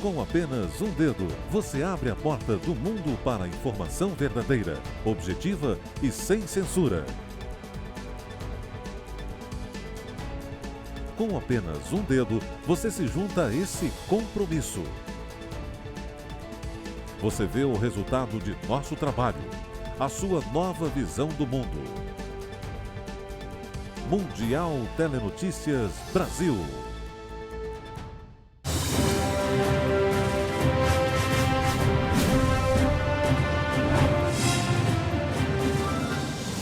Com apenas um dedo, você abre a porta do mundo para a informação verdadeira, objetiva e sem censura. Com apenas um dedo, você se junta a esse compromisso. Você vê o resultado de nosso trabalho, a sua nova visão do mundo. Mundial Telenotícias Brasil.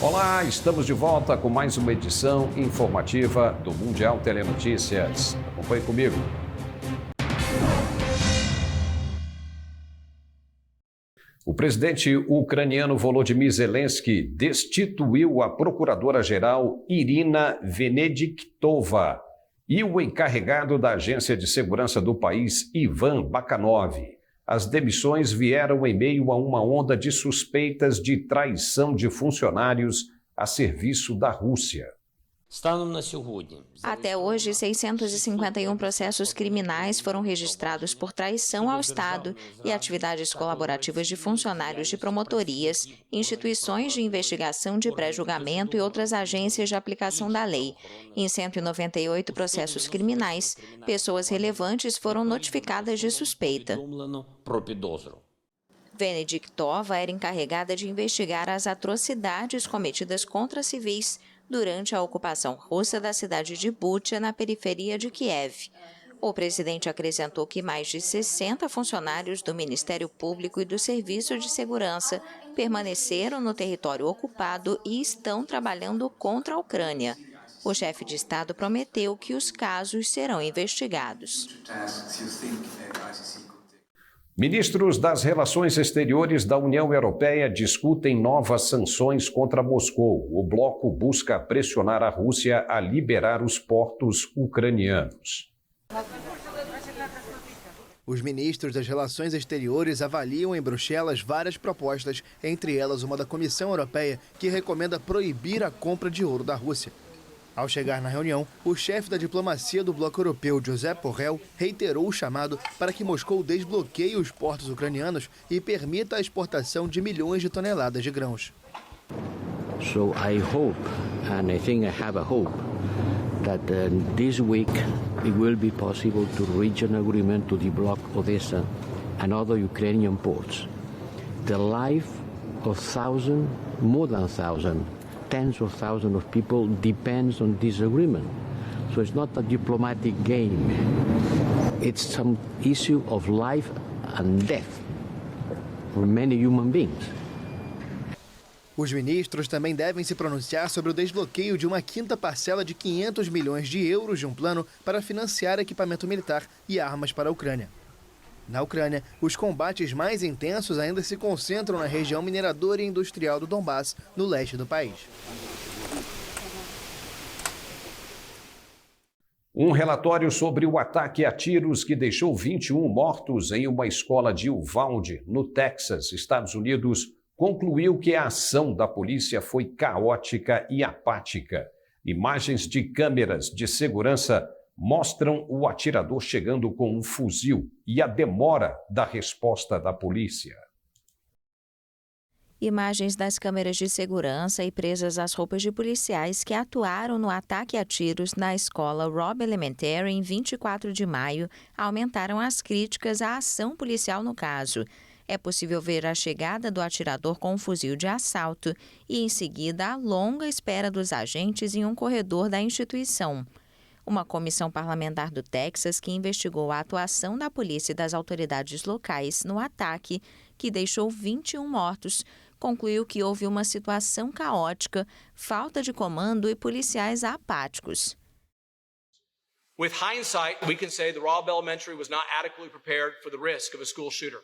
Olá, estamos de volta com mais uma edição informativa do Mundial Telenotícias. Acompanhe comigo. O presidente ucraniano Volodymyr Zelensky destituiu a procuradora-geral Irina Venediktova e o encarregado da Agência de Segurança do país, Ivan Bakanov. As demissões vieram em meio a uma onda de suspeitas de traição de funcionários a serviço da Rússia. Até hoje, 651 processos criminais foram registrados por traição ao Estado e atividades colaborativas de funcionários de promotorias, instituições de investigação de pré-julgamento e outras agências de aplicação da lei. Em 198 processos criminais, pessoas relevantes foram notificadas de suspeita. Venediktova era encarregada de investigar as atrocidades cometidas contra civis durante a ocupação russa da cidade de Bucha, na periferia de Kiev. O presidente acrescentou que mais de 60 funcionários do Ministério Público e do Serviço de Segurança permaneceram no território ocupado e estão trabalhando contra a Ucrânia. O chefe de Estado prometeu que os casos serão investigados. Ministros das Relações Exteriores da União Europeia discutem novas sanções contra Moscou. O bloco busca pressionar a Rússia a liberar os portos ucranianos. Os ministros das Relações Exteriores avaliam em Bruxelas várias propostas, entre elas uma da Comissão Europeia, que recomenda proibir a compra de ouro da Rússia. Ao chegar na reunião, o chefe da diplomacia do bloco europeu, Josep Borrell, reiterou o chamado para que Moscou desbloqueie os portos ucranianos e permita a exportação de milhões de toneladas de grãos. So I hope, and I think I have a hope, that this week it will be possible to reach an agreement to deblock Odessa and other Ukrainian ports. The life of thousands, more than 1,000, tens of thousands of people depends on this agreement. So it's not a diplomatic game. It's some issue of life and death for many human beings. Os ministros também devem se pronunciar sobre o desbloqueio de uma quinta parcela de 500 milhões de euros de um plano para financiar equipamento militar e armas para a Ucrânia. Na Ucrânia, os combates mais intensos ainda se concentram na região mineradora e industrial do Donbass, no leste do país. Um relatório sobre o ataque a tiros que deixou 21 mortos em uma escola de Uvalde, no Texas, Estados Unidos, concluiu que a ação da polícia foi caótica e apática. Imagens de câmeras de segurança mostram o atirador chegando com um fuzil e a demora da resposta da polícia. Imagens das câmeras de segurança e presas às roupas de policiais que atuaram no ataque a tiros na escola Robb Elementary em 24 de maio aumentaram as críticas à ação policial no caso. É possível ver a chegada do atirador com um fuzil de assalto e, em seguida, a longa espera dos agentes em um corredor da instituição. Uma comissão parlamentar do Texas que investigou a atuação da polícia e das autoridades locais no ataque, que deixou 21 mortos, concluiu que houve uma situação caótica, falta de comando e policiais apáticos. With hindsight, we can say the Robb Elementary was not adequately prepared for the risk of a school shooter.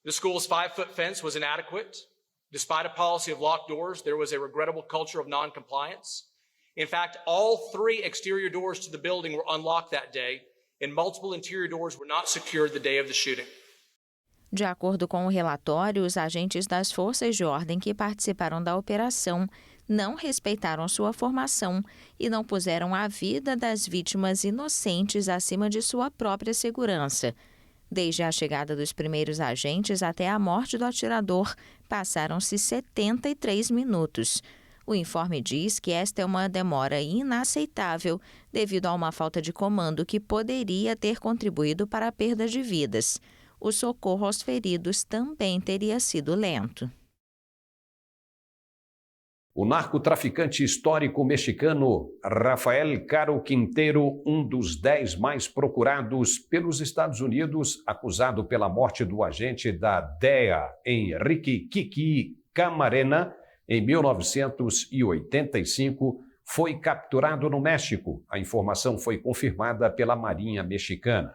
The school's 5-foot fence was inadequate. Despite a policy of locked doors, there was a regrettable culture of non-compliance. In fact, all 3 exterior doors to the building were unlocked that day, and multiple interior doors were not secured the day of the shooting. De acordo com o relatório, os agentes das forças de ordem que participaram da operação não respeitaram sua formação e não puseram a vida das vítimas inocentes acima de sua própria segurança. Desde a chegada dos primeiros agentes até a morte do atirador, passaram-se 73 minutos. O informe diz que esta é uma demora inaceitável devido a uma falta de comando que poderia ter contribuído para a perda de vidas. O socorro aos feridos também teria sido lento. O narcotraficante histórico mexicano Rafael Caro Quintero, um dos 10 mais procurados pelos Estados Unidos, acusado pela morte do agente da DEA, Enrique Kiki Camarena, em 1985, foi capturado no México. A informação foi confirmada pela Marinha Mexicana.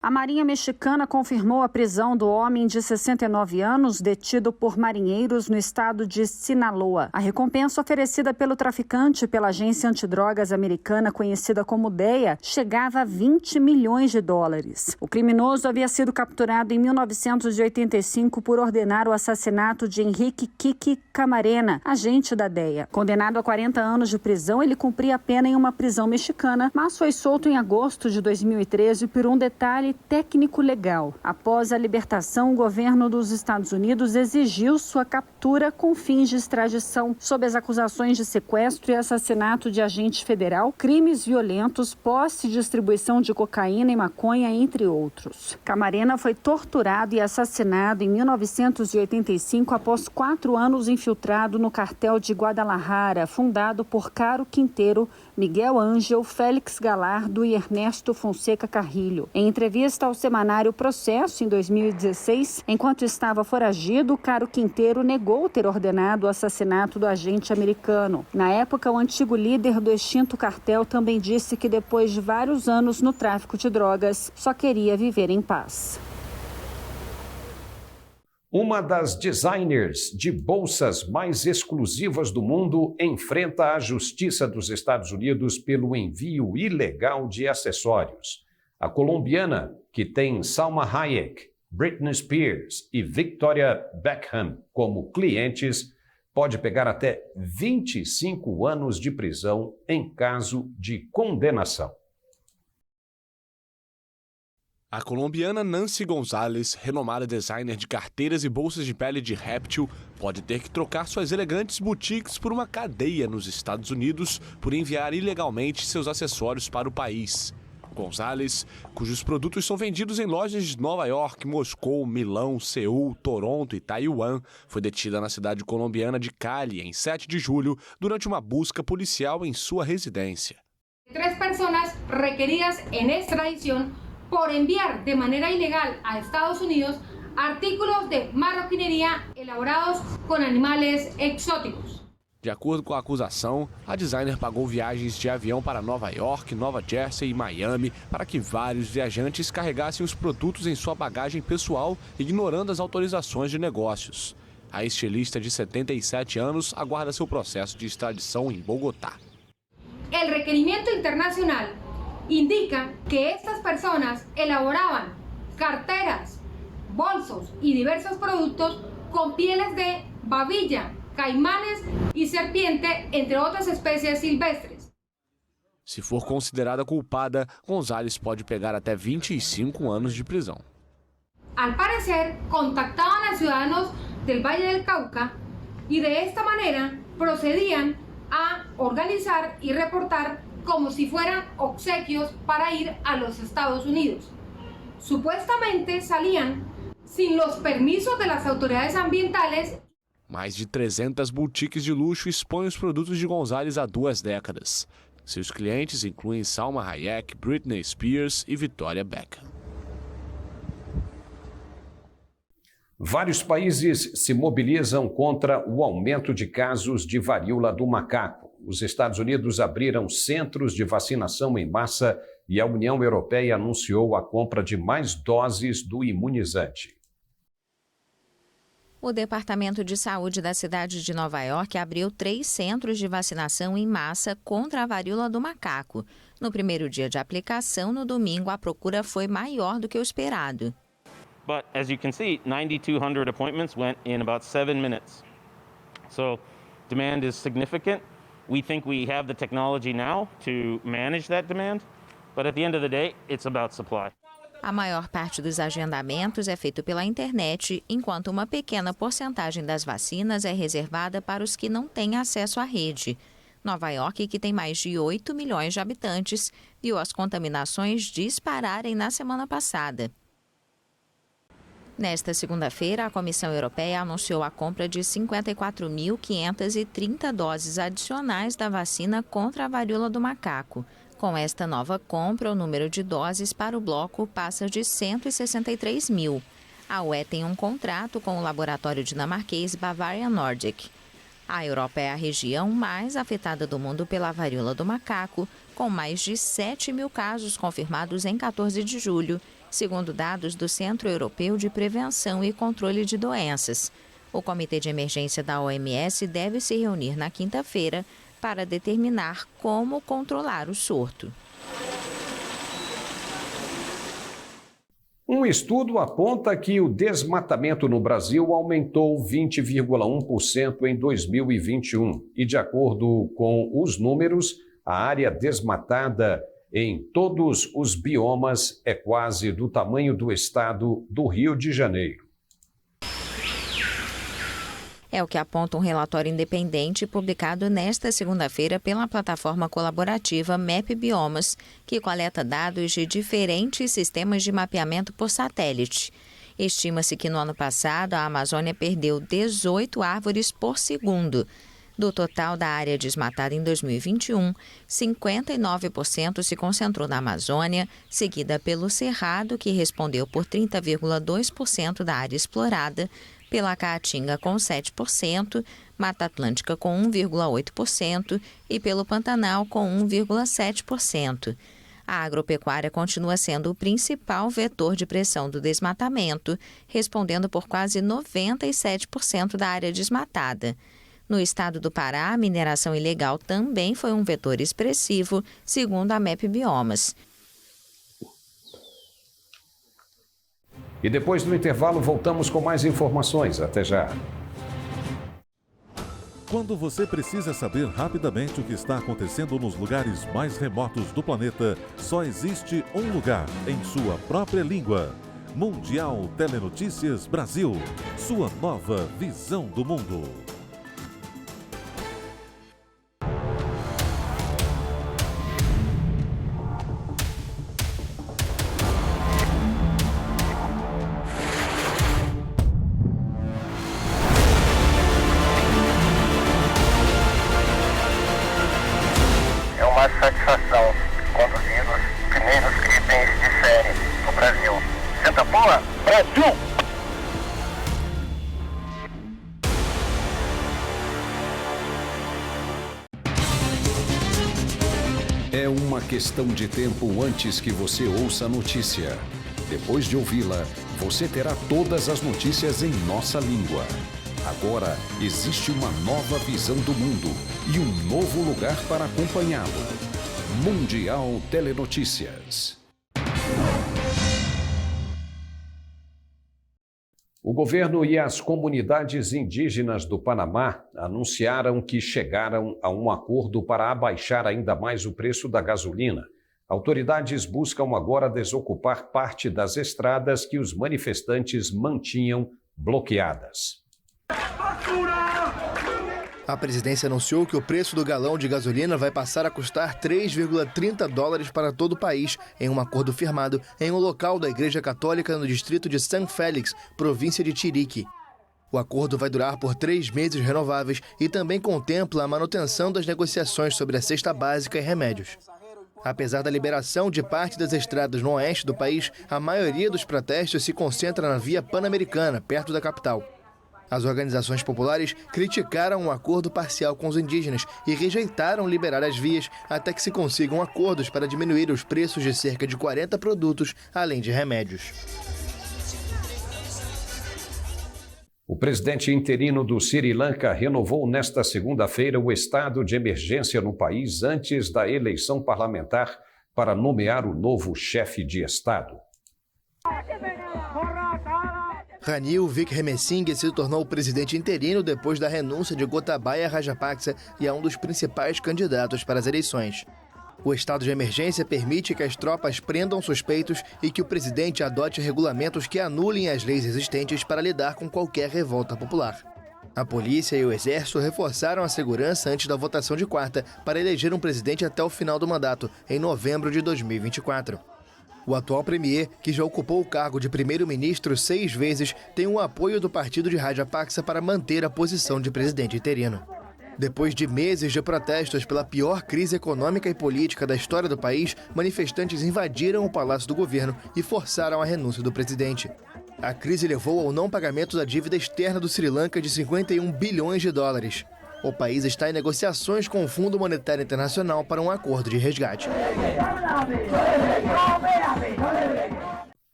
A Marinha Mexicana confirmou a prisão do homem de 69 anos detido por marinheiros no estado de Sinaloa. A recompensa oferecida pelo traficante pela agência antidrogas americana conhecida como DEA chegava a 20 milhões de dólares. O criminoso havia sido capturado em 1985 por ordenar o assassinato de Enrique Kiki Camarena, agente da DEA. Condenado a 40 anos de prisão, ele cumpria a pena em uma prisão mexicana, mas foi solto em agosto de 2013 por um detalhe técnico legal. Após a libertação, o governo dos Estados Unidos exigiu sua captura com fins de extradição, sob as acusações de sequestro e assassinato de agente federal, crimes violentos, posse e distribuição de cocaína e maconha, entre outros. Camarena foi torturado e assassinado em 1985 após 4 anos infiltrado no cartel de Guadalajara, fundado por Caro Quintero, Miguel Ángel, Félix Gallardo e Ernesto Fonseca Carrillo. Em entrevista ao semanário Processo, em 2016, enquanto estava foragido, Caro Quintero negou ter ordenado o assassinato do agente americano. Na época, o antigo líder do extinto cartel também disse que depois de vários anos no tráfico de drogas, só queria viver em paz. Uma das designers de bolsas mais exclusivas do mundo enfrenta a Justiça dos Estados Unidos pelo envio ilegal de acessórios. A colombiana, que tem Salma Hayek, Britney Spears e Victoria Beckham como clientes, pode pegar até 25 anos de prisão em caso de condenação. A colombiana Nancy Gonzalez, renomada designer de carteiras e bolsas de pele de réptil, pode ter que trocar suas elegantes boutiques por uma cadeia nos Estados Unidos por enviar ilegalmente seus acessórios para o país. Gonzalez, cujos produtos são vendidos em lojas de Nova York, Moscou, Milão, Seul, Toronto e Taiwan, foi detida na cidade colombiana de Cali em 7 de julho durante uma busca policial em sua residência. 3 personas requeridas en extradición por enviar de manera ilegal a Estados Unidos artículos de marroquinería elaborados con animales exóticos. De acordo com a acusação, a designer pagou viagens de avião para Nova York, Nova Jersey e Miami para que vários viajantes carregassem os produtos em sua bagagem pessoal, ignorando as autorizações de negócios. A estilista de 77 anos aguarda seu processo de extradição em Bogotá. El requerimiento internacional indica que estas personas elaboraban carteras, bolsos y diversos productos con pieles de babilla, caimanes y serpiente, entre otras especies silvestres. Se for considerada culpada, Gonzalez pode pegar até 25 anos de prisão. Al parecer, contactaban a ciudadanos del Valle del Cauca y de esta manera procedían a organizar y reportar como si fueran obsequios para ir a los Estados Unidos. Supuestamente salían sin los permisos de las autoridades ambientales. Mais de 300 boutiques de luxo expõem os produtos de Gonzalez há 2 décadas. Seus clientes incluem Salma Hayek, Britney Spears e Victoria Beckham. Vários países se mobilizam contra o aumento de casos de varíola do macaco. Os Estados Unidos abriram centros de vacinação em massa e a União Europeia anunciou a compra de mais doses do imunizante. O Departamento de Saúde da cidade de Nova York abriu 3 centros de vacinação em massa contra a varíola do macaco. No primeiro dia de aplicação, no domingo, a procura foi maior do que o esperado. But as you can see, 9,200 appointments went in about 7 minutes. So demand is significant. We think we have the technology now to manage that demand, but at the end of the day, it's about supply. A maior parte dos agendamentos é feito pela internet, enquanto uma pequena porcentagem das vacinas é reservada para os que não têm acesso à rede. Nova York, que tem mais de 8 milhões de habitantes, viu as contaminações dispararem na semana passada. Nesta segunda-feira, a Comissão Europeia anunciou a compra de 54.530 doses adicionais da vacina contra a varíola do macaco. Com esta nova compra, o número de doses para o bloco passa de 163 mil. A UE tem um contrato com o laboratório dinamarquês Bavarian Nordic. A Europa é a região mais afetada do mundo pela varíola do macaco, com mais de 7 mil casos confirmados em 14 de julho, segundo dados do Centro Europeu de Prevenção e Controle de Doenças. O Comitê de Emergência da OMS deve se reunir na quinta-feira para determinar como controlar o surto. Um estudo aponta que o desmatamento no Brasil aumentou 20,1% em 2021 e, de acordo com os números, a área desmatada em todos os biomas é quase do tamanho do estado do Rio de Janeiro. É o que aponta um relatório independente publicado nesta segunda-feira pela plataforma colaborativa MapBiomas, que coleta dados de diferentes sistemas de mapeamento por satélite. Estima-se que no ano passado a Amazônia perdeu 18 árvores por segundo. Do total da área desmatada em 2021, 59% se concentrou na Amazônia, seguida pelo Cerrado, que respondeu por 30,2% da área explorada, pela Caatinga com 7%, Mata Atlântica com 1,8% e pelo Pantanal com 1,7%. A agropecuária continua sendo o principal vetor de pressão do desmatamento, respondendo por quase 97% da área desmatada. No estado do Pará, a mineração ilegal também foi um vetor expressivo, segundo a MapBiomas. E depois do intervalo, voltamos com mais informações. Até já. Quando você precisa saber rapidamente o que está acontecendo nos lugares mais remotos do planeta, só existe um lugar em sua própria língua. Mundial Telenotícias Brasil. Sua nova visão do mundo. Satisfação conduzir os primeiros itens de série no Brasil. Senta porra, Brasil! É uma questão de tempo antes que você ouça a notícia. Depois de ouvi-la, você terá todas as notícias em nossa língua. Agora existe uma nova visão do mundo e um novo lugar para acompanhá-lo. Mundial Telenotícias. O governo e as comunidades indígenas do Panamá anunciaram que chegaram a um acordo para abaixar ainda mais o preço da gasolina. Autoridades buscam agora desocupar parte das estradas que os manifestantes mantinham bloqueadas. A presidência anunciou que o preço do galão de gasolina vai passar a custar 3,30 dólares para todo o país, em um acordo firmado em um local da Igreja Católica no distrito de San Félix, província de Chiriquí. O acordo vai durar por 3 meses renováveis e também contempla a manutenção das negociações sobre a cesta básica e remédios. Apesar da liberação de parte das estradas no oeste do país, a maioria dos protestos se concentra na via Pan-Americana, perto da capital. As organizações populares criticaram um acordo parcial com os indígenas e rejeitaram liberar as vias até que se consigam acordos para diminuir os preços de cerca de 40 produtos, além de remédios. O presidente interino do Sri Lanka renovou nesta segunda-feira o estado de emergência no país antes da eleição parlamentar para nomear o novo chefe de Estado. Ranil Wickremesinghe se tornou o presidente interino depois da renúncia de Gotabaya Rajapaksa e é um dos principais candidatos para as eleições. O estado de emergência permite que as tropas prendam suspeitos e que o presidente adote regulamentos que anulem as leis existentes para lidar com qualquer revolta popular. A polícia e o exército reforçaram a segurança antes da votação de quarta para eleger um presidente até o final do mandato, em novembro de 2024. O atual premier, que já ocupou o cargo de primeiro-ministro 6 vezes, tem o apoio do partido de Rajapaksa para manter a posição de presidente interino. Depois de meses de protestos pela pior crise econômica e política da história do país, manifestantes invadiram o palácio do governo e forçaram a renúncia do presidente. A crise levou ao não pagamento da dívida externa do Sri Lanka de 51 bilhões de dólares. O país está em negociações com o Fundo Monetário Internacional para um acordo de resgate.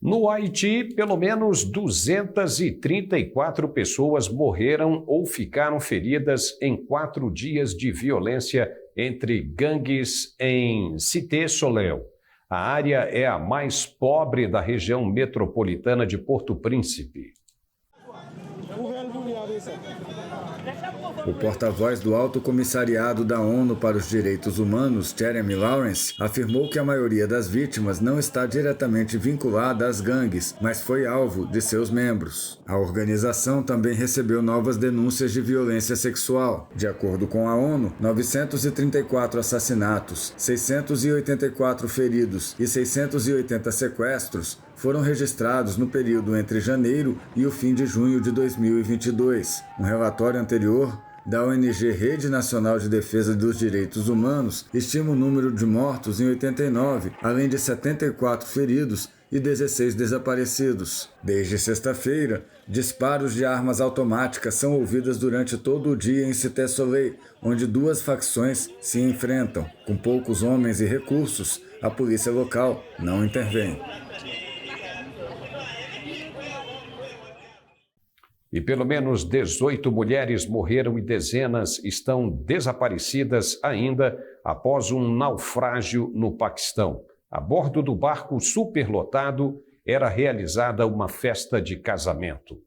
No Haiti, pelo menos 234 pessoas morreram ou ficaram feridas em 4 dias de violência entre gangues em Cité Soleil. A área é a mais pobre da região metropolitana de Porto Príncipe. O porta-voz do Alto Comissariado da ONU para os Direitos Humanos, Jeremy Lawrence, afirmou que a maioria das vítimas não está diretamente vinculada às gangues, mas foi alvo de seus membros. A organização também recebeu novas denúncias de violência sexual. De acordo com a ONU, 934 assassinatos, 684 feridos e 680 sequestros foram registrados no período entre janeiro e o fim de junho de 2022. Um relatório anterior da ONG Rede Nacional de Defesa dos Direitos Humanos estima o número de mortos em 89, além de 74 feridos e 16 desaparecidos. Desde sexta-feira, disparos de armas automáticas são ouvidos durante todo o dia em Cité Soleil, onde 2 facções se enfrentam. Com poucos homens e recursos, a polícia local não intervém. E pelo menos 18 mulheres morreram e dezenas estão desaparecidas ainda após um naufrágio no Paquistão. A bordo do barco superlotado era realizada uma festa de casamento.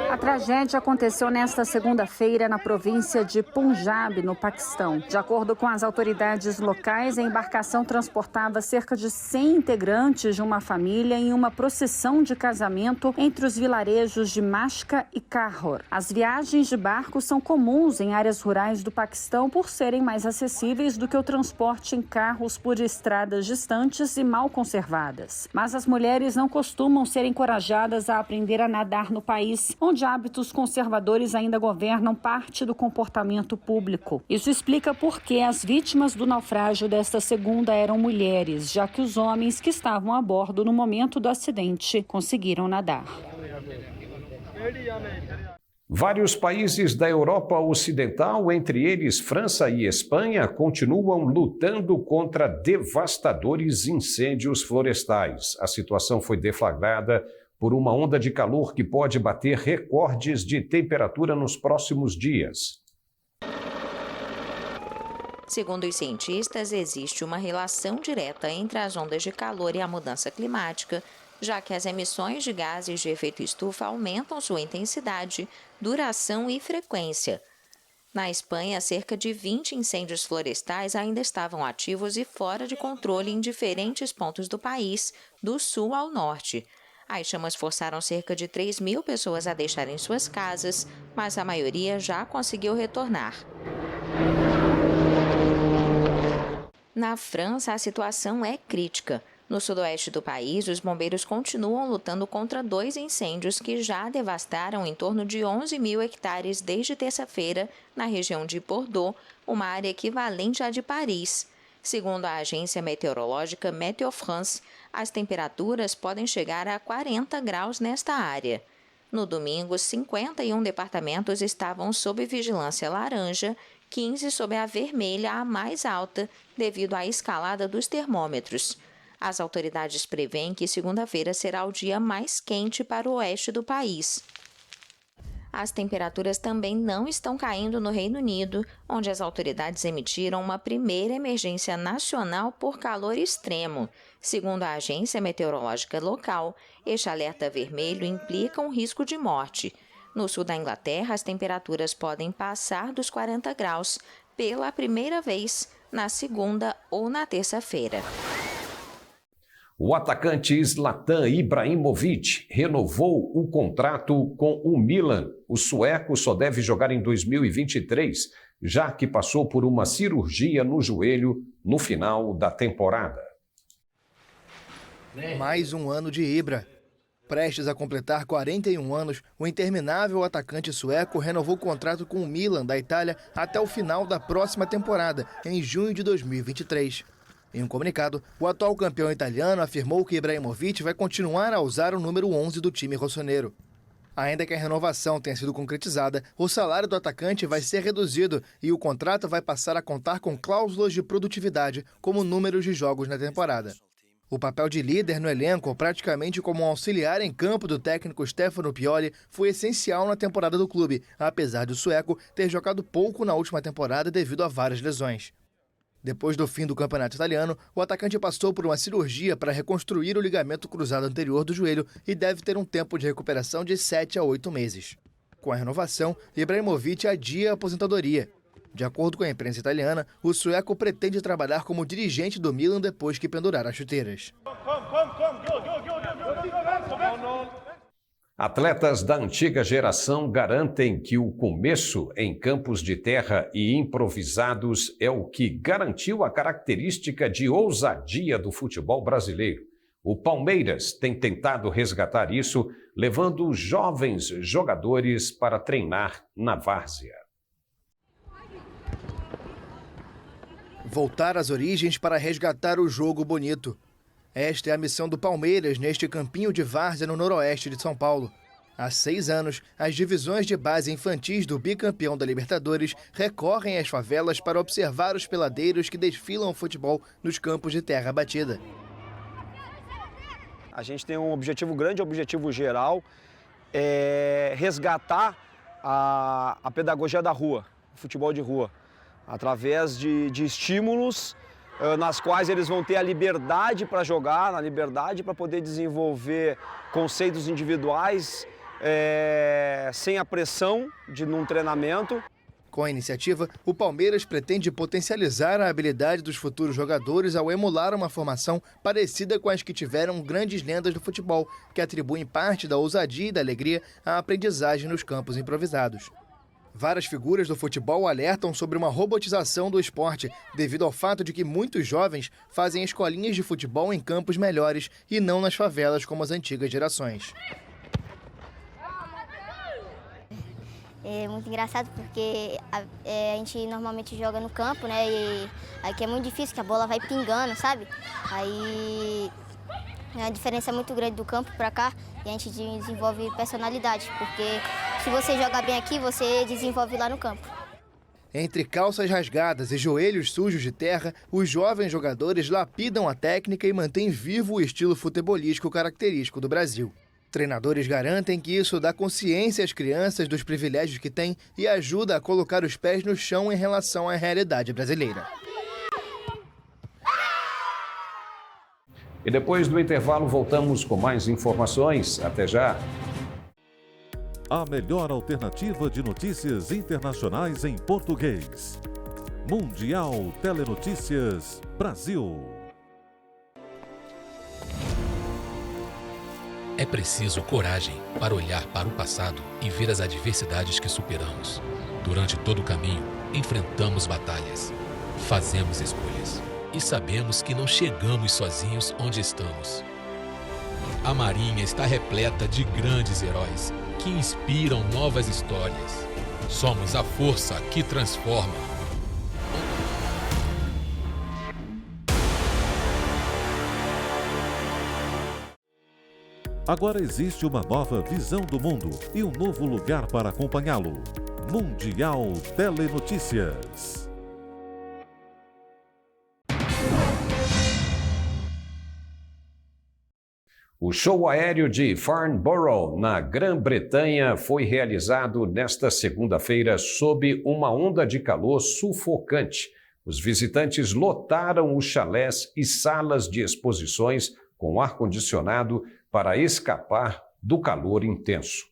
A tragédia aconteceu nesta segunda-feira na província de Punjab, no Paquistão. De acordo com as autoridades locais, a embarcação transportava cerca de 100 integrantes de uma família em uma procissão de casamento entre os vilarejos de Mashka e Kahor. As viagens de barco são comuns em áreas rurais do Paquistão por serem mais acessíveis do que o transporte em carros por estradas distantes e mal conservadas. Mas as mulheres não costumam ser encorajadas a aprender a nadar no país, onde hábitos conservadores ainda governam parte do comportamento público. Isso explica por que as vítimas do naufrágio desta segunda eram mulheres, já que os homens que estavam a bordo no momento do acidente conseguiram nadar. Vários países da Europa Ocidental, entre eles França e Espanha, continuam lutando contra devastadores incêndios florestais. A situação foi deflagrada por uma onda de calor que pode bater recordes de temperatura nos próximos dias. Segundo os cientistas, existe uma relação direta entre as ondas de calor e a mudança climática, já que as emissões de gases de efeito estufa aumentam sua intensidade, duração e frequência. Na Espanha, cerca de 20 incêndios florestais ainda estavam ativos e fora de controle em diferentes pontos do país, do sul ao norte. As chamas forçaram cerca de 3.000 pessoas a deixarem suas casas, mas a maioria já conseguiu retornar. Na França, a situação é crítica. No sudoeste do país, os bombeiros continuam lutando contra 2 incêndios que já devastaram em torno de 11.000 hectares desde terça-feira, na região de Bordeaux, uma área equivalente à de Paris. Segundo a agência meteorológica Météo France, as temperaturas podem chegar a 40 graus nesta área. No domingo, 51 departamentos estavam sob vigilância laranja, 15 sob a vermelha, a mais alta, devido à escalada dos termômetros. As autoridades prevêem que segunda-feira será o dia mais quente para o oeste do país. As temperaturas também não estão caindo no Reino Unido, onde as autoridades emitiram uma primeira emergência nacional por calor extremo. Segundo a agência meteorológica local, este alerta vermelho implica um risco de morte. No sul da Inglaterra, as temperaturas podem passar dos 40 graus, pela primeira vez na segunda ou na terça-feira. O atacante Zlatan Ibrahimovic renovou o contrato com o Milan. O sueco só deve jogar em 2023, já que passou por uma cirurgia no joelho no final da temporada. Mais um ano de Ibra. Prestes a completar 41 anos, o interminável atacante sueco renovou o contrato com o Milan da Itália até o final da próxima temporada, em junho de 2023. Em um comunicado, o atual campeão italiano afirmou que Ibrahimovic vai continuar a usar o número 11 do time rossoneiro. Ainda que a renovação tenha sido concretizada, o salário do atacante vai ser reduzido e o contrato vai passar a contar com cláusulas de produtividade, como números de jogos na temporada. O papel de líder no elenco, praticamente como um auxiliar em campo do técnico Stefano Pioli, foi essencial na temporada do clube, apesar do sueco ter jogado pouco na última temporada devido a várias lesões. Depois do fim do campeonato italiano, o atacante passou por uma cirurgia para reconstruir o ligamento cruzado anterior do joelho e deve ter um tempo de recuperação de 7 a 8 meses. Com a renovação, Ibrahimovic adia a aposentadoria. De acordo com a imprensa italiana, o sueco pretende trabalhar como dirigente do Milan depois que pendurar as chuteiras. Atletas da antiga geração garantem que o começo em campos de terra e improvisados é o que garantiu a característica de ousadia do futebol brasileiro. O Palmeiras tem tentado resgatar isso, levando os jovens jogadores para treinar na várzea. Voltar às origens para resgatar o jogo bonito. Esta é a missão do Palmeiras neste campinho de várzea no noroeste de São Paulo. Há 6 anos, as divisões de base infantis do bicampeão da Libertadores recorrem às favelas para observar os peladeiros que desfilam o futebol nos campos de terra batida. A gente tem um grande objetivo geral, é resgatar a pedagogia da rua, o futebol de rua, através de estímulos nas quais eles vão ter a liberdade para jogar, a liberdade para poder desenvolver conceitos individuais sem a pressão num treinamento. Com a iniciativa, o Palmeiras pretende potencializar a habilidade dos futuros jogadores ao emular uma formação parecida com as que tiveram grandes lendas do futebol, que atribuem parte da ousadia e da alegria à aprendizagem nos campos improvisados. Várias figuras do futebol alertam sobre uma robotização do esporte, devido ao fato de que muitos jovens fazem escolinhas de futebol em campos melhores e não nas favelas como as antigas gerações. É muito engraçado porque a gente normalmente joga no campo, né? E aqui é muito difícil, que a bola vai pingando, sabe? Aí a diferença é muito grande do campo para cá e a gente desenvolve personalidade, porque se você joga bem aqui, você desenvolve lá no campo. Entre calças rasgadas e joelhos sujos de terra, os jovens jogadores lapidam a técnica e mantêm vivo o estilo futebolístico característico do Brasil. Treinadores garantem que isso dá consciência às crianças dos privilégios que têm e ajuda a colocar os pés no chão em relação à realidade brasileira. E depois do intervalo voltamos com mais informações. Até já! A melhor alternativa de notícias internacionais em português. Mundial Telenotícias Brasil. É preciso coragem para olhar para o passado e ver as adversidades que superamos. Durante todo o caminho, enfrentamos batalhas, fazemos escolhas e sabemos que não chegamos sozinhos onde estamos. A Marinha está repleta de grandes heróis que inspiram novas histórias. Somos a força que transforma. Agora existe uma nova visão do mundo e um novo lugar para acompanhá-lo. Mundial Telenotícias. O show aéreo de Farnborough, na Grã-Bretanha, foi realizado nesta segunda-feira sob uma onda de calor sufocante. Os visitantes lotaram os chalés e salas de exposições com ar-condicionado para escapar do calor intenso.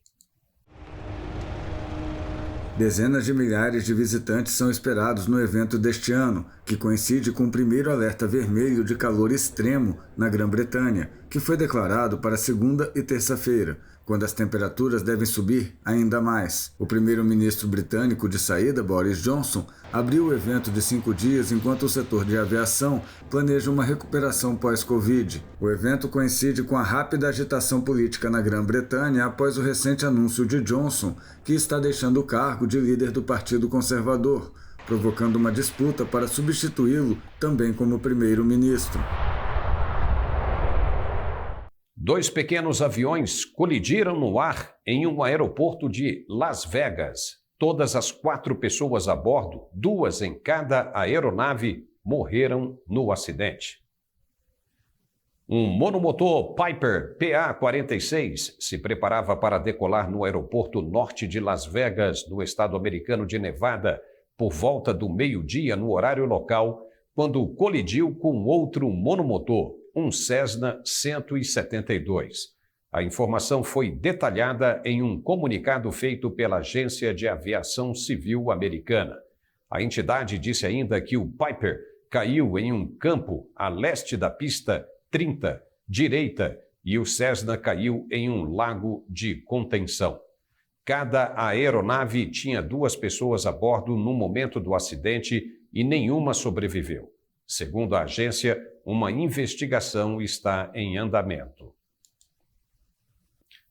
Dezenas de milhares de visitantes são esperados no evento deste ano, que coincide com o primeiro alerta vermelho de calor extremo na Grã-Bretanha, que foi declarado para segunda e terça-feira, quando as temperaturas devem subir ainda mais. O primeiro-ministro britânico de saída, Boris Johnson, abriu o evento de 5 dias enquanto o setor de aviação planeja uma recuperação pós-Covid. O evento coincide com a rápida agitação política na Grã-Bretanha após o recente anúncio de Johnson, que está deixando o cargo de líder do Partido Conservador, provocando uma disputa para substituí-lo também como primeiro-ministro. 2 pequenos aviões colidiram no ar em um aeroporto de Las Vegas. Todas as 4 pessoas a bordo, 2 em cada aeronave, morreram no acidente. Um monomotor Piper PA-46 se preparava para decolar no aeroporto norte de Las Vegas, no estado americano de Nevada, por volta do meio-dia no horário local, quando colidiu com outro monomotor, um Cessna 172. A informação foi detalhada em um comunicado feito pela Agência de Aviação Civil Americana. A entidade disse ainda que o Piper caiu em um campo a leste da pista 30, direita, e o Cessna caiu em um lago de contenção. Cada aeronave tinha 2 pessoas a bordo no momento do acidente e nenhuma sobreviveu. Segundo a agência, uma investigação está em andamento.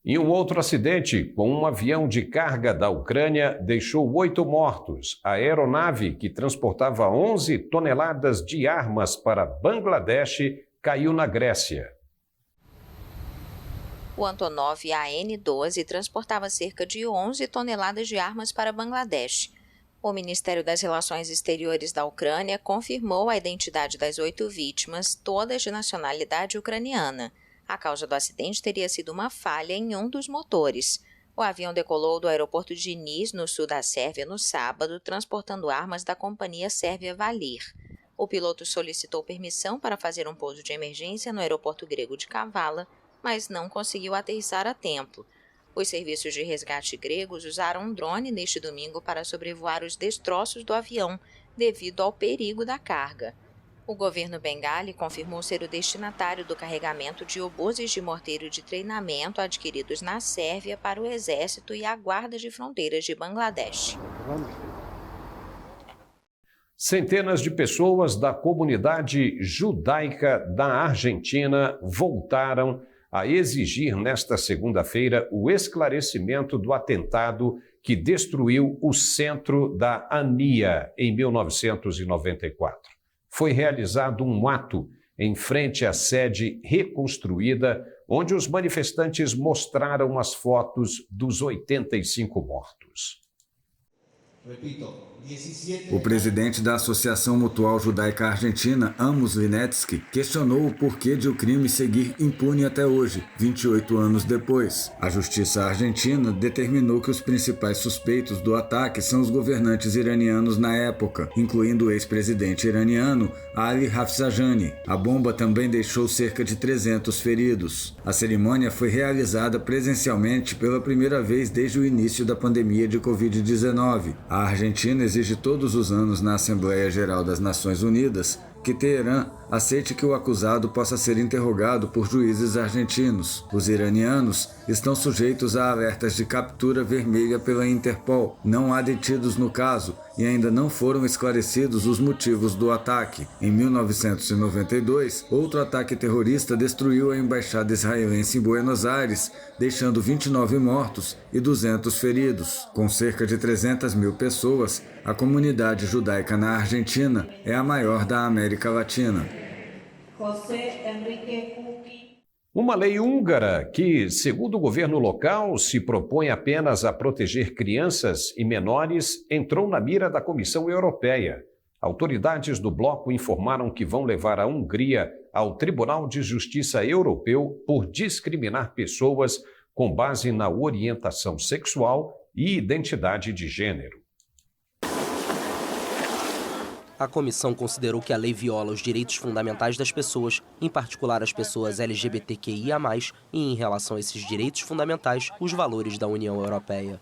E um outro acidente com um avião de carga da Ucrânia deixou 8 mortos. A aeronave, que transportava 11 toneladas de armas para Bangladesh, caiu na Grécia. O Antonov AN-12 transportava cerca de 11 toneladas de armas para Bangladesh. O Ministério das Relações Exteriores da Ucrânia confirmou a identidade das 8 vítimas, todas de nacionalidade ucraniana. A causa do acidente teria sido uma falha em um dos motores. O avião decolou do aeroporto de Nis, no sul da Sérvia, no sábado, transportando armas da companhia sérvia Valir. O piloto solicitou permissão para fazer um pouso de emergência no aeroporto grego de Kavala, mas não conseguiu aterrissar a tempo. Os serviços de resgate gregos usaram um drone neste domingo para sobrevoar os destroços do avião, devido ao perigo da carga. O governo bengali confirmou ser o destinatário do carregamento de obuses de morteiro de treinamento adquiridos na Sérvia para o Exército e a Guarda de Fronteiras de Bangladesh. Centenas de pessoas da comunidade judaica da Argentina voltaram a exigir nesta segunda-feira o esclarecimento do atentado que destruiu o centro da ANIA em 1994. Foi realizado um ato em frente à sede reconstruída, onde os manifestantes mostraram as fotos dos 85 mortos. O presidente da Associação Mutual Judaica Argentina, Amos Linetsky, questionou o porquê de o crime seguir impune até hoje, 28 anos depois. A justiça argentina determinou que os principais suspeitos do ataque são os governantes iranianos na época, incluindo o ex-presidente iraniano Ali Hafizadjani. A bomba também deixou cerca de 300 feridos. A cerimônia foi realizada presencialmente pela primeira vez desde o início da pandemia de Covid-19. A Argentina exige todos os anos na Assembleia Geral das Nações Unidas que Teherã aceite que o acusado possa ser interrogado por juízes argentinos. Os iranianos estão sujeitos a alertas de captura vermelha pela Interpol. Não há detidos no caso e ainda não foram esclarecidos os motivos do ataque. Em 1992, outro ataque terrorista destruiu a embaixada israelense em Buenos Aires, deixando 29 mortos e 200 feridos. Com cerca de 300 mil pessoas, a comunidade judaica na Argentina é a maior da América Latina. Uma lei húngara que, segundo o governo local, se propõe apenas a proteger crianças e menores, entrou na mira da Comissão Europeia. Autoridades do bloco informaram que vão levar a Hungria ao Tribunal de Justiça Europeu por discriminar pessoas com base na orientação sexual e identidade de gênero. A comissão considerou que a lei viola os direitos fundamentais das pessoas, em particular as pessoas LGBTQIA+, e em relação a esses direitos fundamentais, os valores da União Europeia.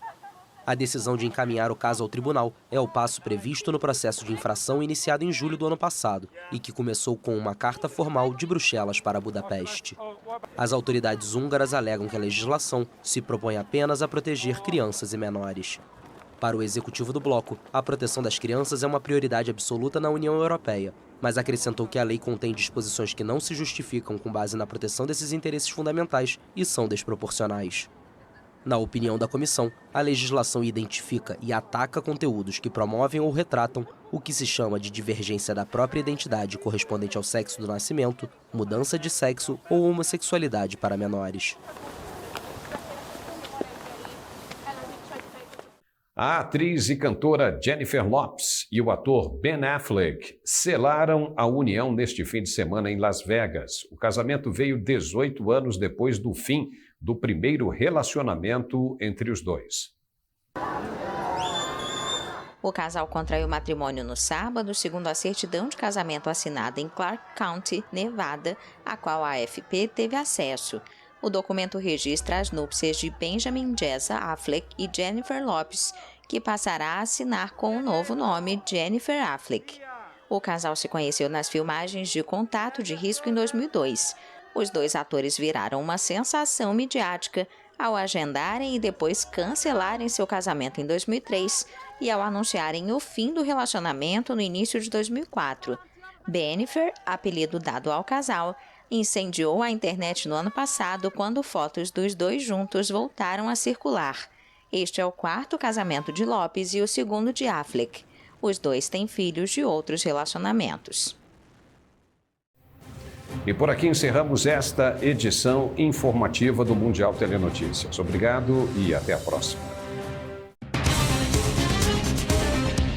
A decisão de encaminhar o caso ao tribunal é o passo previsto no processo de infração iniciado em julho do ano passado e que começou com uma carta formal de Bruxelas para Budapeste. As autoridades húngaras alegam que a legislação se propõe apenas a proteger crianças e menores. Para o executivo do bloco, a proteção das crianças é uma prioridade absoluta na União Europeia, mas acrescentou que a lei contém disposições que não se justificam com base na proteção desses interesses fundamentais e são desproporcionais. Na opinião da comissão, a legislação identifica e ataca conteúdos que promovem ou retratam o que se chama de divergência da própria identidade correspondente ao sexo do nascimento, mudança de sexo ou homossexualidade para menores. A atriz e cantora Jennifer Lopez e o ator Ben Affleck selaram a união neste fim de semana em Las Vegas. O casamento veio 18 anos depois do fim do primeiro relacionamento entre os dois. O casal contraiu matrimônio no sábado, segundo a certidão de casamento assinada em Clark County, Nevada, a qual a AFP teve acesso. O documento registra as núpcias de Benjamin Jessa Affleck e Jennifer Lopez, que passará a assinar com o novo nome Jennifer Affleck. O casal se conheceu nas filmagens de Contato de Risco em 2002. Os dois atores viraram uma sensação midiática ao agendarem e depois cancelarem seu casamento em 2003 e ao anunciarem o fim do relacionamento no início de 2004. Bennifer, apelido dado ao casal, incendiou a internet no ano passado quando fotos dos dois juntos voltaram a circular. Este é o quarto casamento de Lopez e o segundo de Affleck. Os dois têm filhos de outros relacionamentos. E por aqui encerramos esta edição informativa do Mundial Telenotícias. Obrigado e até a próxima.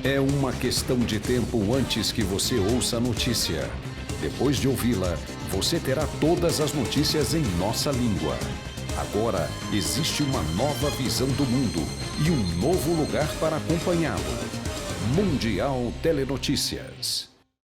É uma questão de tempo antes que você ouça a notícia. Depois de ouvi-la, você terá todas as notícias em nossa língua. Agora, existe uma nova visão do mundo e um novo lugar para acompanhá-lo. Mundial Telenotícias.